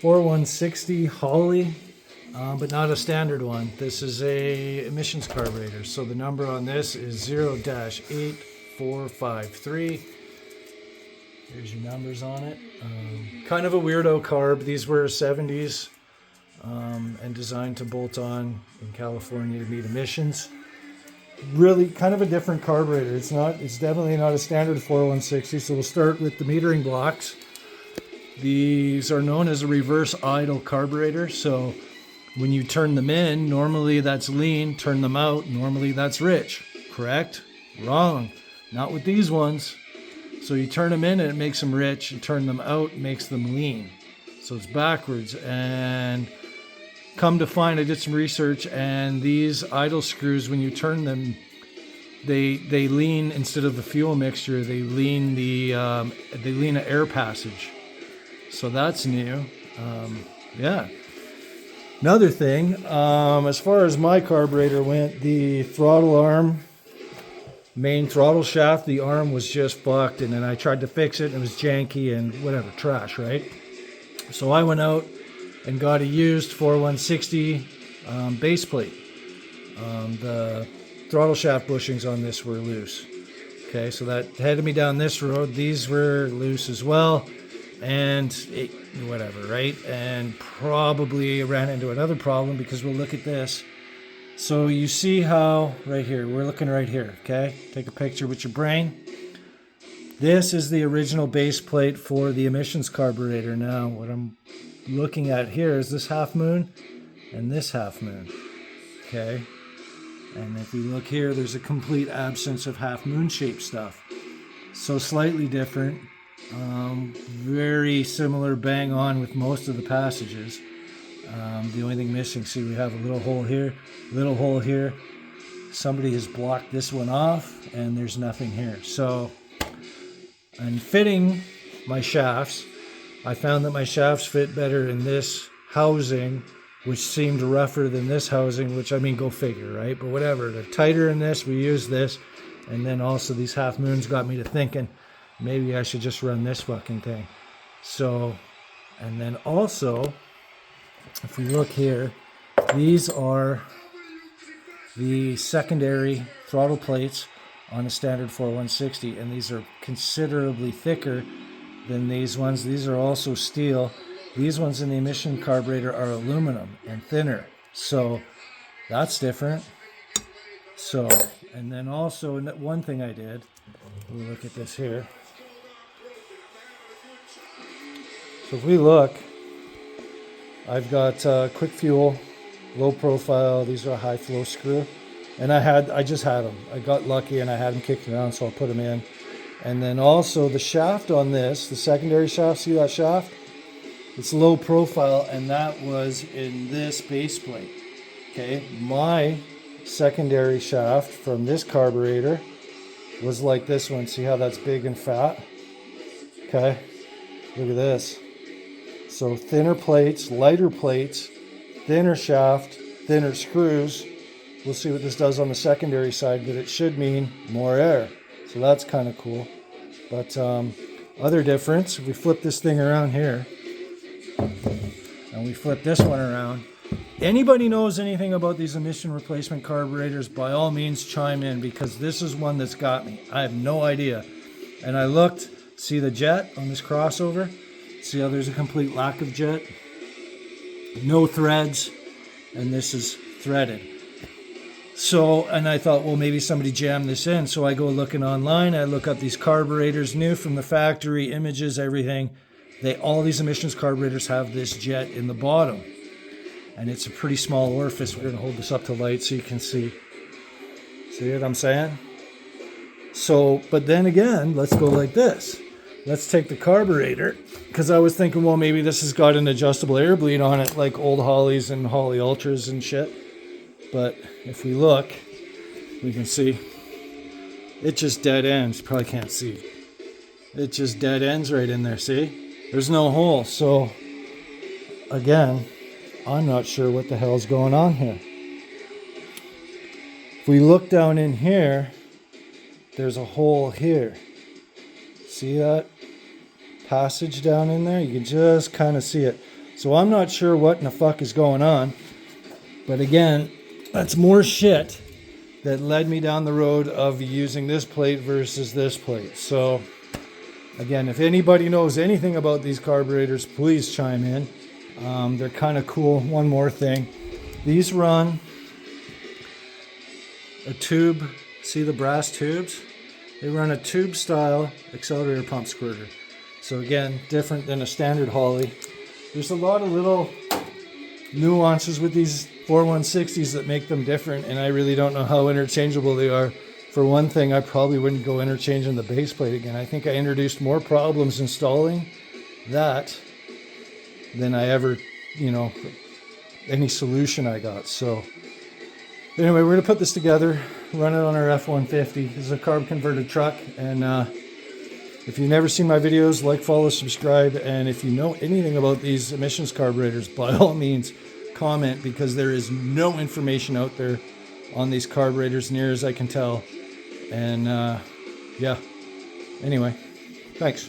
4160 holley, but not a standard one. This is a emissions carburetor. So the number on this is 0-8453. Here's your numbers on it. Kind of a weirdo carb. These were 70s and designed to bolt on in California to meet emissions. Really kind of a different carburetor. It's definitely not a standard 4160. So we'll start with the metering blocks. These are known as a reverse idle carburetor. So when you turn them in, normally that's lean. Turn them out, normally that's rich. Correct? Wrong. Not with these ones. So you turn them in and it makes them rich. You turn them out, it makes them lean. So it's backwards. And come to find, I did some research, and these idle screws, when you turn them, they lean, instead of the fuel mixture, they lean an air passage. So that's new. Yeah. Another thing, as far as my carburetor went, the throttle arm, main throttle shaft, the arm was just fucked, and then I tried to fix it and it was janky and whatever, trash, right? So I went out and got a used 4160 base plate. The throttle shaft bushings on this were loose. Okay, so that headed me down this road. These were loose as well, and whatever, right? And probably ran into another problem, because we'll look at this. So you see how, right here, we're looking right here, okay? Take a picture with your brain. This is the original base plate for the emissions carburetor. Now, what I'm looking at here is this half moon and this half moon, okay? And if we look here, there's a complete absence of half moon shaped stuff. So slightly different, very similar, bang on with most of the passages. The only thing missing, see, we have a little hole here, little hole here. Somebody has blocked this one off, and there's nothing here. So, in fitting my shafts, I found that my shafts fit better in this housing, which seemed rougher than this housing, which, I mean, go figure, right? But whatever, they're tighter in this, we use this. And then also these half moons got me to thinking, maybe I should just run this fucking thing. So, and then also, if we look here, these are the secondary throttle plates on a standard 4160, and these are considerably thicker than these ones. These are also steel. These ones in the emission carburetor are aluminum and thinner, so that's different. So, and then also one thing I did, we'll look at this here. So if we look, I've got quick fuel, low profile. These are a high flow screw, and I just had them. I got lucky and I had them kicked around, so I'll put them in. And then also the shaft on this, the secondary shaft, see that shaft? It's low profile, and that was in this base plate. Okay, my secondary shaft from this carburetor was like this one. See how that's big and fat? Okay, look at this. So thinner plates, lighter plates, thinner shaft, thinner screws. We'll see what this does on the secondary side, but it should mean more air. So that's kind of cool. But other difference, if we flip this thing around here, and we flip this one around, anybody knows anything about these emission replacement carburetors, by all means chime in, because this is one that's got me. I have no idea. And I looked, see the jet on this crossover? See how there's a complete lack of jet? No threads, and this is threaded. So, and I thought, well, maybe somebody jammed this in. So I go looking online, I look up these carburetors, new from the factory, images, everything. All these emissions carburetors have this jet in the bottom. And it's a pretty small orifice. We're going to hold this up to light so you can see. See what I'm saying? So, but then again, let's go like this. Let's take the carburetor, because I was thinking, well, maybe this has got an adjustable air bleed on it, like old Holleys and Holley Ultras and shit. But if we look, we can see it just dead ends. You probably can't see. It just dead ends right in there, see? There's no hole. So, again, I'm not sure what the hell's going on here. If we look down in here, there's a hole here. See that passage down in there? You can just kind of see it. So I'm not sure what in the fuck is going on. But again, that's more shit that led me down the road of using this plate versus this plate. So again, if anybody knows anything about these carburetors, please chime in. They're kind of cool. One more thing. These run a tube. See the brass tubes? They run a tube style accelerator pump squirter. So again, different than a standard Holley. There's a lot of little nuances with these 4160s that make them different, and I really don't know how interchangeable they are. For one thing, I probably wouldn't go interchanging the base plate again. I think I introduced more problems installing that than I ever, any solution I got. So anyway, we're going to put this together, run it on our F-150. This is a carb converted truck, and if you've never seen my videos, like, follow, subscribe, and if you know anything about these emissions carburetors, by all means, comment, because there is no information out there on these carburetors near as I can tell. And yeah, anyway, thanks.